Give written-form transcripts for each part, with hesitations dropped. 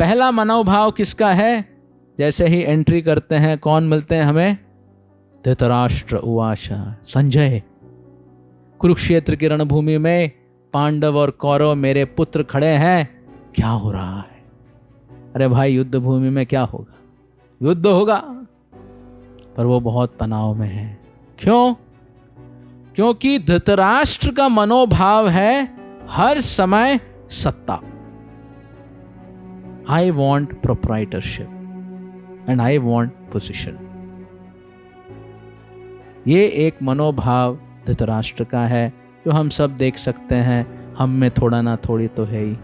पहला मनोभाव किसका है? जैसे ही एंट्री करते हैं कौन मिलते हैं हमें? धृतराष्ट्र उवाच, संजय, कुरुक्षेत्र की रणभूमि में पांडव और कौरव मेरे पुत्र खड़े हैं, क्या हो रहा है? अरे भाई, युद्ध भूमि में क्या होगा? युद्ध होगा, पर वो बहुत तनाव में है। क्यों? क्योंकि धृतराष्ट्र का मनोभाव है हर समय सत्ता। I want proprietorship and I want position. ये एक मनोभाव धृतराष्ट्र का है जो हम सब देख सकते हैं, हम में थोड़ा ना थोड़ी तो है ही।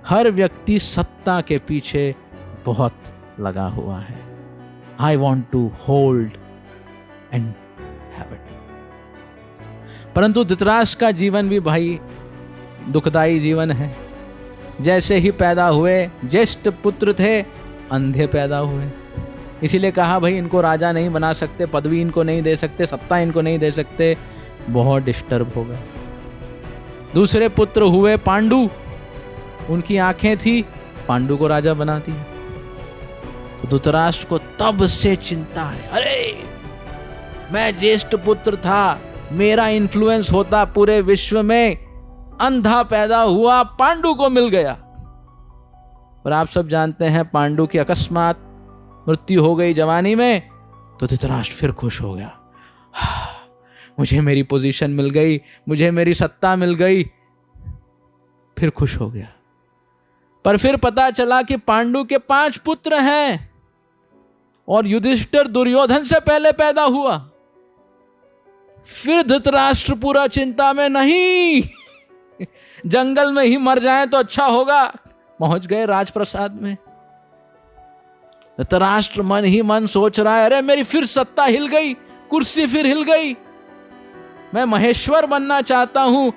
हर व्यक्ति सत्ता के पीछे बहुत लगा हुआ है। I want to hold and have it. परंतु धृतराष्ट्र का जीवन भी भाई दुखदाई जीवन है। जैसे ही पैदा हुए, ज्येष्ठ पुत्र थे, अंधे पैदा हुए। इसीलिए कहा भाई इनको राजा नहीं बना सकते, पदवी इनको नहीं दे सकते, सत्ता इनको नहीं दे सकते। बहुत डिस्टर्ब हो गए। दूसरे पुत्र हुए पांडु, उनकी आंखें थी, पांडु को राजा बना दिया। तो धृतराष्ट्र को तब से चिंता है, अरे मैं ज्येष्ठ पुत्र था, मेरा इन्फ्लुएंस होता पूरे विश्व में, अंधा पैदा हुआ, पांडु को मिल गया। और आप सब जानते हैं पांडु की अकस्मात मृत्यु हो गई जवानी में, तो धृतराष्ट्र फिर खुश हो गया, मुझे मेरी पोजीशन मिल गई, मुझे मेरी सत्ता मिल गई, फिर खुश हो गया। पर फिर पता चला कि पांडु के 5 पुत्र हैं और युधिष्ठिर दुर्योधन से पहले पैदा हुआ। फिर धृतराष्ट्र पूरा चिंता में, नहीं जंगल में ही मर जाएं तो अच्छा होगा। पहुंच गए राजप्रसाद में। धृतराष्ट्र मन ही मन सोच रहा है, अरे मेरी फिर सत्ता हिल गई, कुर्सी फिर हिल गई, मैं महेश्वर बनना चाहता हूं,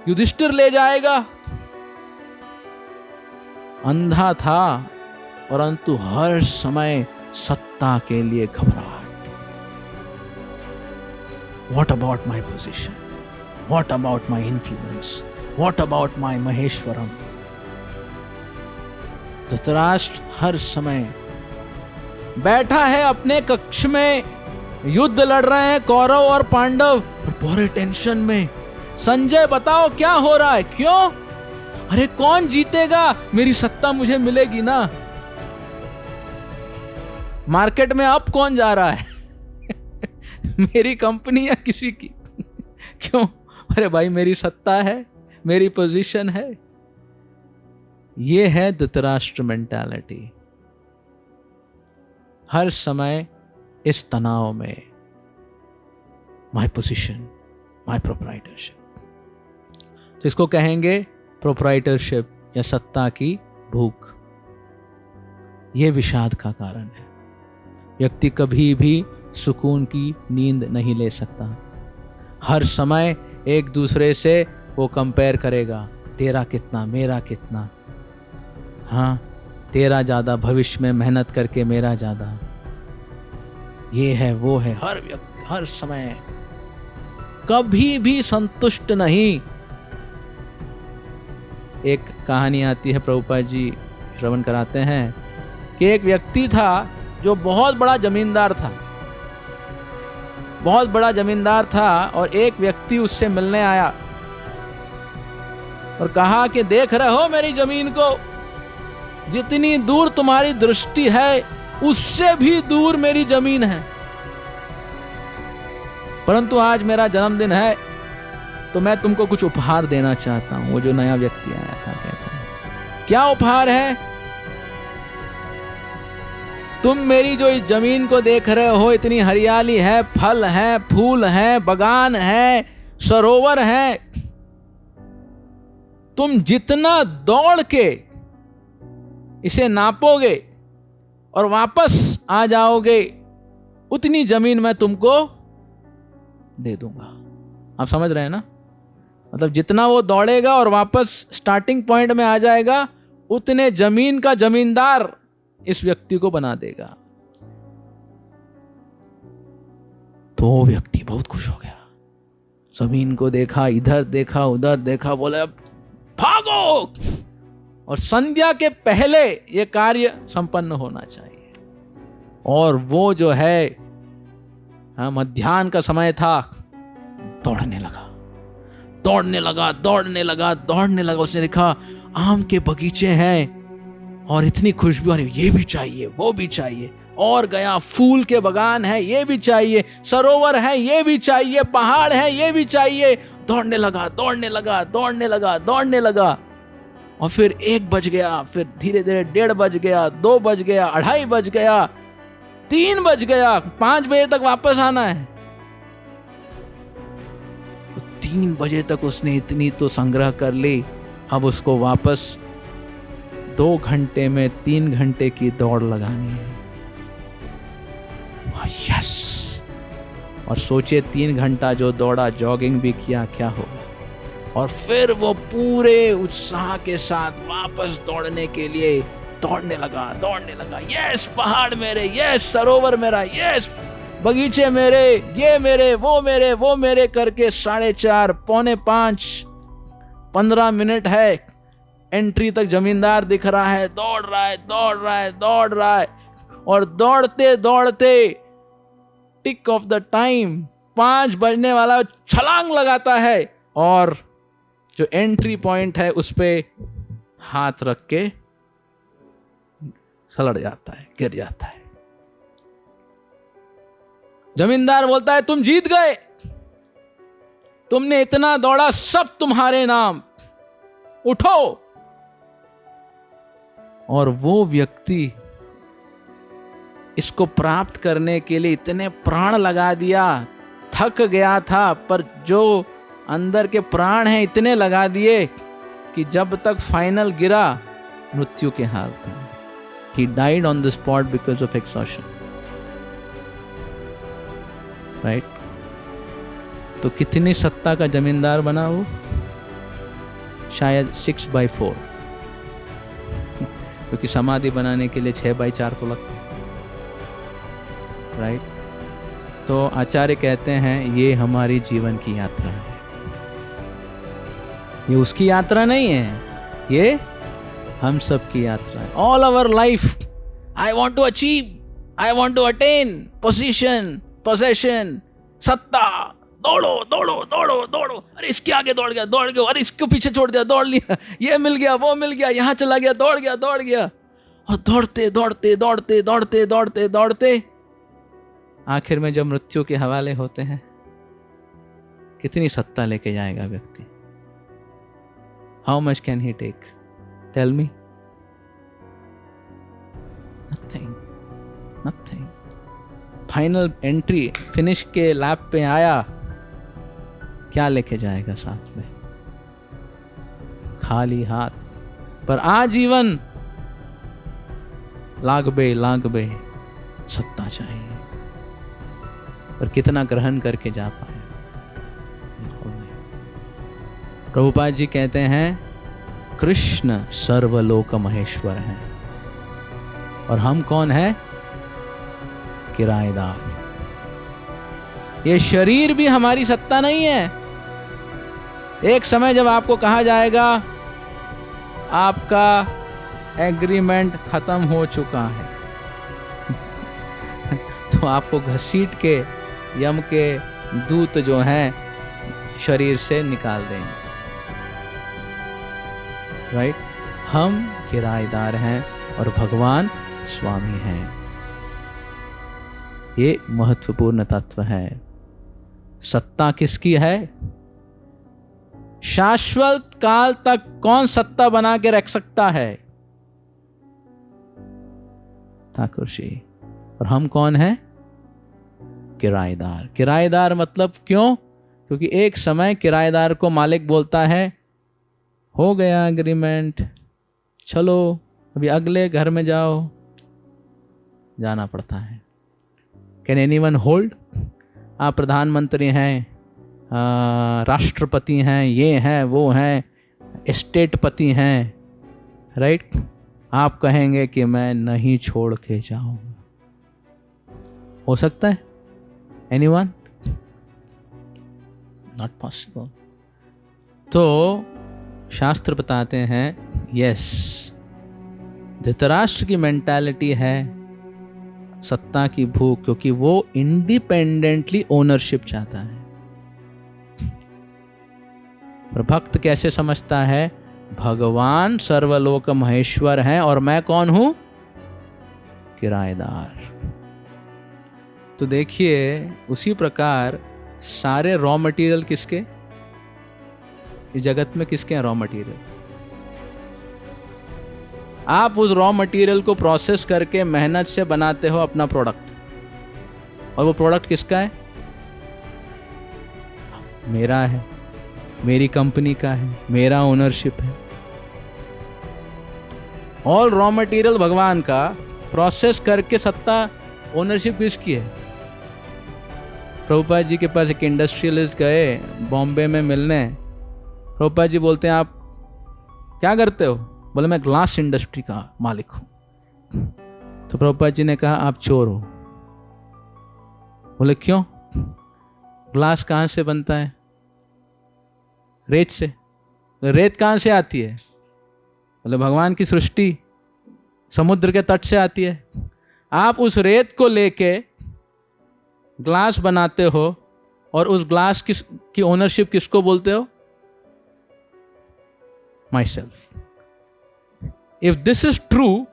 युधिष्ठिर ले जाएगा। अंधा था परंतु हर समय सत्ता के लिए घबराहट। What about my position? What about my influence? What about my Maheshwaram? Dhritarashtra हर समय बैठा है अपने कक्ष में, युद्ध लड़ रहे हैं कौरव और पांडव, और पूरे टेंशन में। संजय बताओ क्या हो रहा है? क्यों? अरे कौन जीतेगा? मेरी सत्ता मुझे मिलेगी ना। मार्केट में अब कौन जा रहा है? मेरी कंपनी या किसी की? क्यों? अरे भाई मेरी सत्ता है, मेरी पोजीशन है। ये है धृतराष्ट्र मेंटालिटी। हर समय इस तनाव में, माय पोजीशन, माय प्रोप्राइटरशिप। तो इसको कहेंगे प्रोप्राइटरशिप या सत्ता की भूख। यह विषाद का कारण है। व्यक्ति कभी भी सुकून की नींद नहीं ले सकता। हर समय एक दूसरे से वो कंपेयर करेगा, तेरा कितना, मेरा कितना, हाँ तेरा ज़्यादा, भविष्य में मेहनत करके मेरा ज़्यादा, ये है वो है। हर व्यक्ति हर समय कभी भी संतुष्ट नहीं। एक कहानी आती है, प्रभुपाद जी श्रवण कराते हैं कि एक व्यक्ति था जो बहुत बड़ा जमींदार था, बहुत बड़ा जमींदार था, और एक व्यक्ति उससे मिलने आया और कहा कि देख रहे हो मेरी जमीन को, जितनी दूर तुम्हारी दृष्टि है उससे भी दूर मेरी जमीन है, परंतु आज मेरा जन्मदिन है तो मैं तुमको कुछ उपहार देना चाहता हूं। वो जो नया व्यक्ति आया था कहता है, क्या उपहार है? तुम मेरी जो इस जमीन को देख रहे हो, इतनी हरियाली है, फल है, फूल है, बगान है, सरोवर है, तुम जितना दौड़ के इसे नापोगे और वापस आ जाओगे, उतनी जमीन मैं तुमको दे दूंगा। आप समझ रहे हैं ना? मतलब जितना वो दौड़ेगा और वापस स्टार्टिंग पॉइंट में आ जाएगा, उतने जमीन का जमींदार इस व्यक्ति को बना देगा। तो वो व्यक्ति बहुत खुश हो गया। जमीन को देखा, इधर देखा, उधर देखा, बोले अब भागो, और संध्या के पहले ये कार्य संपन्न होना चाहिए। और वो जो है मध्याह्न का समय था, दौड़ने लगा दौड़ने लगा दौड़ने लगा दौड़ने लगा। उसने देखा आम के बगीचे हैं और इतनी खुशबू आ रही, ये भी चाहिए वो भी चाहिए। और गया, फूल के बगान है ये भी चाहिए, सरोवर है ये भी चाहिए, पहाड़ है ये भी चाहिए। दौड़ने लगा दौड़ने लगा दौड़ने लगा दौड़ने लगा। और फिर 1 बज गया, फिर धीरे धीरे 1:30 बज गया, 2 बज गया, 2:30 बज गया, 3 बज गया, 5 बजे तक वापस आना है। तो 3 बजे तक उसने इतनी तो संग्रह कर ली। अब उसको वापस 2 घंटे में 3 घंटे की दौड़ लगानी है। यस। और सोचे 3 घंटा जो दौड़ा, जॉगिंग भी किया, क्या होगा। और फिर वो पूरे उत्साह के साथ वापस दौड़ने के लिए दौड़ने लगा। यस, पहाड़ मेरे, यस, सरोवर मेरा, यस, बगीचे मेरे, ये मेरे, वो मेरे करके 4:30, 4:45, 15 मिनट है, एंट्री तक जमींदार दिख रहा है, दौड़ रहा है। और दौड़ते दौड़ते टिक ऑफ द टाइम 5 बजने वाला, छलांग लगाता है और जो एंट्री पॉइंट है उस पे हाथ रख के सलट जाता है, गिर जाता है। जमींदार बोलता है तुम जीत गए, तुमने इतना दौड़ा, सब तुम्हारे नाम, उठो। और वो व्यक्ति इसको प्राप्त करने के लिए इतने प्राण लगा दिया, थक गया था, पर जो अंदर के प्राण हैं इतने लगा दिए कि जब तक फाइनल गिरा मृत्यु के हाल था। He died on the spot because of exhaustion. Right? तो कितनी सत्ता का जमींदार बना वो? शायद 6/4, क्योंकि समाधि बनाने के लिए 6/4 तो लगता है। राइट? तो आचार्य कहते हैं ये हमारी जीवन की यात्रा है, ये उसकी यात्रा नहीं है, ये हम सब की यात्रा है। All our life I want to achieve, I want to attain position, possession, सत्ता, दौड़ो दौड़ो दौड़ो दौड़ो। अरे इसके आगे दौड़ गया, अरे इसको पीछे छोड़ दिया, दौड़ लिया, ये मिल गया, वो मिल गया, यहां चला गया, दौड़ गया। और दौड़ते दौड़ते दौड़ते दौड़ते दौड़ते दौड़ते आखिर में जब मृत्यु के हवाले होते हैं, कितनी सत्ता लेके जाएगा व्यक्ति? How much can he take? Tell me. Nothing. Final entry, finish के लैप पे आया, क्या लेके जाएगा साथ में? खाली हाथ। पर आजीवन लागबे सत्ता चाहिए। पर कितना ग्रहण करके जा पाए? प्रभुपाद जी कहते हैं कृष्ण सर्वलोक महेश्वर हैं और हम कौन है? किराएदार। ये शरीर भी हमारी सत्ता नहीं है। एक समय जब आपको कहा जाएगा आपका एग्रीमेंट खत्म हो चुका है तो आपको घसीट के यम के दूत जो हैं शरीर से निकाल देंगे। राइट? हम किराएदार हैं और भगवान स्वामी हैं। ये महत्वपूर्ण तत्व है। सत्ता किसकी है? शाश्वत काल तक कौन सत्ता बना के रख सकता है? ठाकुर जी। और हम कौन हैं? किराएदार। किराएदार मतलब क्यों? क्योंकि एक समय किराएदार को मालिक बोलता है हो गया एग्रीमेंट, चलो अभी अगले घर में जाओ, जाना पड़ता है। Can anyone hold? आप प्रधानमंत्री हैं, राष्ट्रपति हैं, ये हैं, वो हैं, एस्टेटपति हैं, राइट? आप कहेंगे कि मैं नहीं छोड़ के जाऊंगा। हो सकता है? एनीवन? Not possible. तो शास्त्र बताते हैं यस, धृतराष्ट्र की मेंटालिटी है सत्ता की भूख, क्योंकि वो इंडिपेंडेंटली ओनरशिप चाहता है। पर भक्त कैसे समझता है? भगवान सर्वलोक महेश्वर हैं और मैं कौन हूं? किराएदार। तो देखिए, उसी प्रकार सारे रॉ मटेरियल किसके, इस जगत में किसके हैं रॉ मटेरियल? आप उस रॉ मटेरियल को प्रोसेस करके मेहनत से बनाते हो अपना प्रोडक्ट, और वो प्रोडक्ट किसका है? मेरा है, मेरी कंपनी का है, मेरा ओनरशिप है। ऑल रॉ मटेरियल भगवान का, प्रोसेस करके सत्ता ओनरशिप किसकी है? प्रभुपाद जी के पास एक इंडस्ट्रियलिस्ट गए बॉम्बे में मिलने। प्रभुपाद जी बोलते हैं आप क्या करते हो? बोले मैं ग्लास इंडस्ट्री का मालिक हूं। तो प्रभुपाद जी ने कहा आप चोर हो। बोले क्यों? ग्लास कहां से बनता है? रेत से। रेत कहां से आती है? बोले भगवान की सृष्टि समुद्र के तट से आती है। आप उस रेत को लेके ग्लास बनाते हो, और उस ग्लास की ओनरशिप किसको बोलते हो? Myself. If this is true,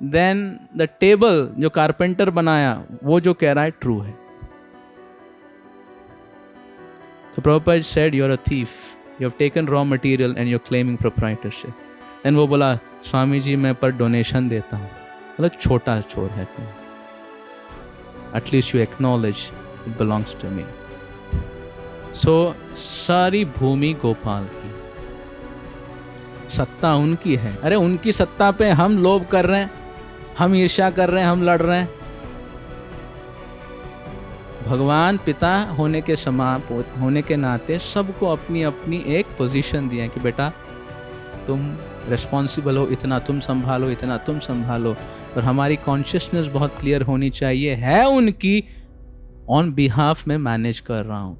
then the table जो कारपेंटर बनाया वो जो कह रहा है ट्रू है। So Prabhupada said, you're a thief. You have taken raw material and you're claiming proprietorship. Then वो बोला स्वामी जी मैं पर डोनेशन देता हूँ। मतलब छोटा चोर है तुम। At least you acknowledge it belongs to me. So सारी भूमि गोपाल की, सत्ता उनकी है। अरे उनकी सत्ता पे हम लोभ कर रहे हैं, हम ईर्ष्या कर रहे हैं, हम लड़ रहे हैं। भगवान पिता होने के होने के नाते सबको अपनी अपनी एक पोजीशन दिया है कि बेटा तुम रिस्पॉन्सिबल हो, इतना तुम संभालो, इतना तुम संभालो। और हमारी कॉन्शियसनेस बहुत क्लियर होनी चाहिए, है उनकी ऑन बिहाफ में मैनेज कर रहा हूं।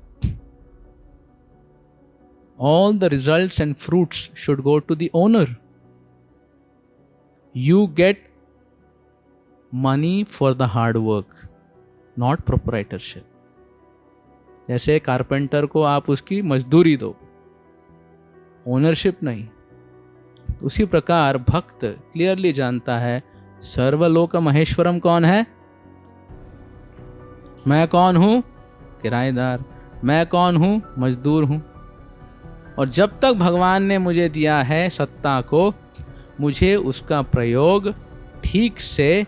All the results and fruits should go to the owner. You get money for the hard work, not proprietorship. जैसे कारपेंटर को आप उसकी मजदूरी दो, ओनरशिप नहीं। उसी प्रकार भक्त क्लियरली जानता है सर्वलोक महेश्वरम कौन है? मैं कौन हूं? किराएदार। मैं कौन हूं? मजदूर हूं। और जब तक भगवान ने मुझे दिया है सत्ता को, मुझे उसका प्रयोग ठीक से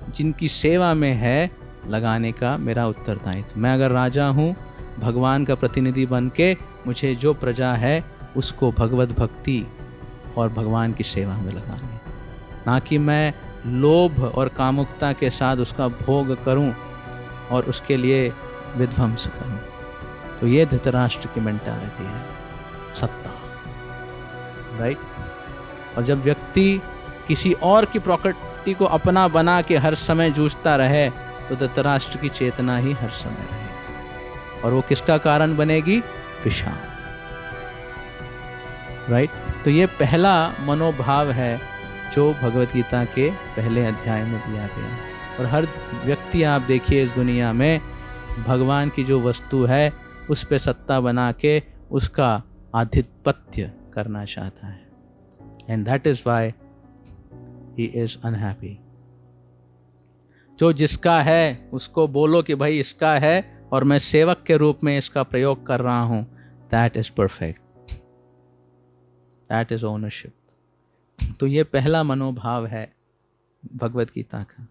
जिनकी सेवा में है लगाने का मेरा उत्तरदायित्व। मैं अगर राजा हूँ, भगवान का प्रतिनिधि बन के मुझे जो प्रजा है उसको भगवत भक्ति और भगवान की सेवा में लगानी, ना कि मैं लोभ और कामुकता के साथ उसका भोग करूं और उसके लिए विध्वंस करूं। तो ये धृतराष्ट्र की मेंटालिटी है, सत्ता, राइट। और जब व्यक्ति किसी और की प्रॉपर्टी को अपना बना के हर समय जूझता रहे, तो धृतराष्ट्र की चेतना ही हर समय रहे, और वो किसका कारण बनेगी? विषाद, राइट। तो ये पहला मनोभाव है जो भगवत गीता के पहले अध्याय में दिया गया। और हर व्यक्ति आप देखिए इस दुनिया में भगवान की जो वस्तु है उस पे सत्ता बना के उसका आधिपत्य करना चाहता है, and that is why he is unhappy. जो जिसका है उसको बोलो कि भाई इसका है और मैं सेवक के रूप में इसका प्रयोग कर रहा हूं, that is perfect, that is ownership. तो ये पहला मनोभाव है भगवत गीता का।